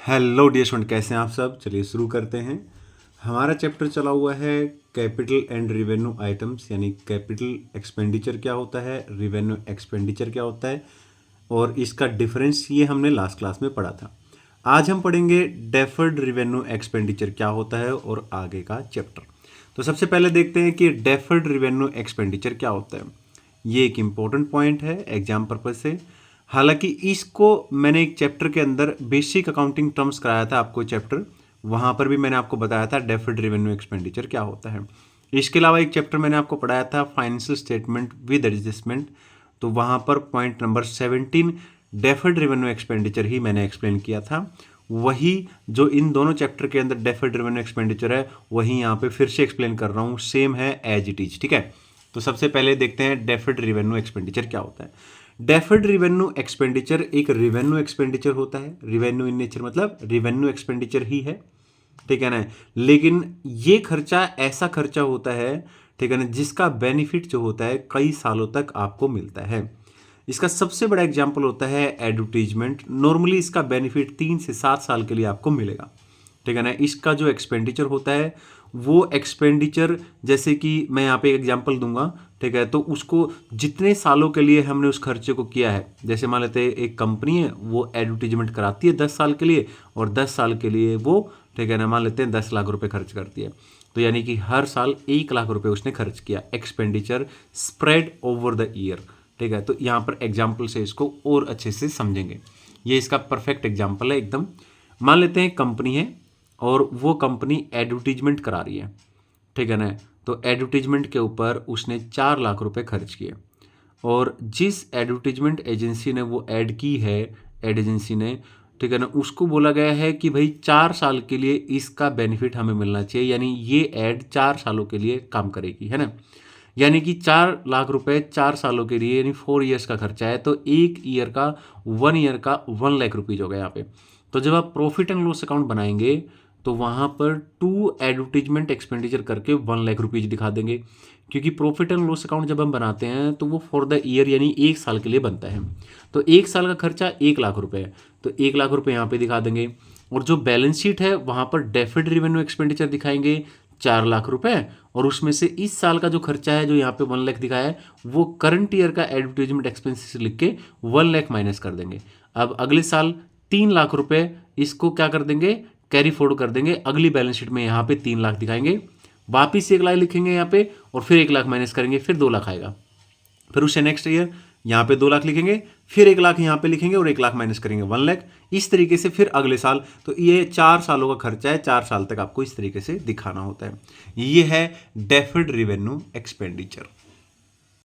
Hello dear student, कैसे हैं आप सब। चलिए शुरू करते हैं। हमारा चैप्टर चला हुआ है कैपिटल एंड रिवेन्यू आइटम्स, यानी कैपिटल एक्सपेंडिचर क्या होता है, रिवेन्यू एक्सपेंडिचर क्या होता है और इसका डिफरेंस ये हमने लास्ट क्लास में पढ़ा था। आज हम पढ़ेंगे डेफर्ड रिवेन्यू एक्सपेंडिचर क्या होता है और आगे का चैप्टर। तो सबसे पहले देखते हैं कि डेफर्ड रिवेन्यू एक्सपेंडिचर क्या होता है। ये एक इम्पॉर्टेंट पॉइंट है एग्जाम पर्पज से। हालांकि इसको मैंने एक चैप्टर के अंदर बेसिक अकाउंटिंग टर्म्स कराया था आपको चैप्टर, वहाँ पर भी मैंने आपको बताया था डेफर्ड रेवेन्यू एक्सपेंडिचर क्या होता है। इसके अलावा एक चैप्टर मैंने आपको पढ़ाया था फाइनेंशियल स्टेटमेंट विद एडजस्टमेंट, तो वहाँ पर point number 17 deferred revenue expenditure ही मैंने एक्सप्लेन किया था। वही जो इन दोनों चैप्टर के अंदर डेफर्ड रेवेन्यू एक्सपेंडिचर है वही यहाँ पे फिर से एक्सप्लेन कर रहा हूँ, सेम है एज इट इज। ठीक है, तो सबसे पहले देखते हैं डेफर्ड रेवेन्यू एक्सपेंडिचर क्या होता है। डेफर्ड रिवेन्यू एक्सपेंडिचर एक रिवेन्यू एक्सपेंडिचर होता है। रिवेन्यू इन नेचर मतलब रिवेन्यू एक्सपेंडिचर ही है, ठीक है ना। लेकिन ये खर्चा ऐसा खर्चा होता है, ठीक है ना, जिसका बेनिफिट जो होता है कई सालों तक आपको मिलता है। इसका सबसे बड़ा एग्जाम्पल होता है एडवर्टीजमेंट। नॉर्मली इसका बेनिफिट 3 से 7 साल के लिए आपको मिलेगा, ठीक है ना। इसका जो एक्सपेंडिचर होता है वो एक्सपेंडिचर, जैसे कि मैं यहाँ पे एक एग्जांपल दूंगा, ठीक है, तो उसको जितने सालों के लिए हमने उस खर्चे को किया है, जैसे मान लेते हैं एक कंपनी है वो एडवर्टीजमेंट कराती है 10 साल के लिए और 10 साल के लिए वो, ठीक है ना, मान लेते हैं 10 लाख रुपए खर्च करती है, तो यानी कि हर साल 1 लाख रुपए उसने खर्च किया। Expenditure spread over the year, ठीक है। तो यहाँ पर एग्जाम्पल से इसको और अच्छे से समझेंगे। ये इसका परफेक्ट एग्जाम्पल है एकदम। मान लेते हैं कंपनी है और वो कंपनी एडवर्टीजमेंट करा रही है, ठीक है ना। तो एडवर्टीजमेंट के ऊपर उसने 4 लाख रुपए खर्च किए और जिस एडवर्टीजमेंट एजेंसी ने वो ऐड की है, एड एजेंसी ने, ठीक है ना, उसको बोला गया है कि भाई 4 साल के लिए इसका बेनिफिट हमें मिलना चाहिए, यानी ये ऐड 4 सालों के लिए काम करेगी, है ना। यानी कि 4 लाख रुपए 4 सालों के लिए यानी 4 ईयर्स का खर्चा है, तो 1 ईयर का 1 ईयर का 1 लाख रुपीज हो गया यहाँ पे। तो जब आप प्रॉफिट एंड लॉस अकाउंट बनाएंगे तो वहाँ पर 2 एडवर्टीजमेंट एक्सपेंडिचर करके 1 लाख रुपीज दिखा देंगे, क्योंकि प्रॉफिट एंड लॉस अकाउंट जब हम बनाते हैं तो वो फॉर द ईयर यानी 1 साल के लिए बनता है। तो 1 साल का खर्चा 1 लाख रुपए है, तो 1 लाख रुपए यहाँ पे दिखा देंगे। और जो बैलेंस शीट है वहाँ पर डेफर्ड रेवेन्यू एक्सपेंडिचर दिखाएंगे 4 लाख रुपए, और उसमें से इस साल का जो खर्चा है जो यहाँ पे 1 लाख दिखाया है वो करंट ईयर का एडवर्टीजमेंट एक्सपेंसेस लिख के 1 लाख माइनस कर देंगे। अब अगले साल 3 लाख रुपए इसको क्या कर देंगे, कैरी फॉरवर्ड कर देंगे। अगली बैलेंस शीट में यहाँ पे 3 लाख दिखाएंगे, वापिस 1 लाख लिखेंगे यहाँ पे और फिर 1 लाख माइनस करेंगे, फिर 2 लाख आएगा। फिर उससे नेक्स्ट ईयर यहाँ पे 2 लाख लिखेंगे, फिर 1 लाख यहाँ पे लिखेंगे और 1 लाख माइनस करेंगे 1 लाख। इस तरीके से फिर अगले साल, तो ये 4 सालों का खर्चा है, 4 साल तक आपको इस तरीके से दिखाना होता है। ये है डेफर्ड रेवेन्यू एक्सपेंडिचर।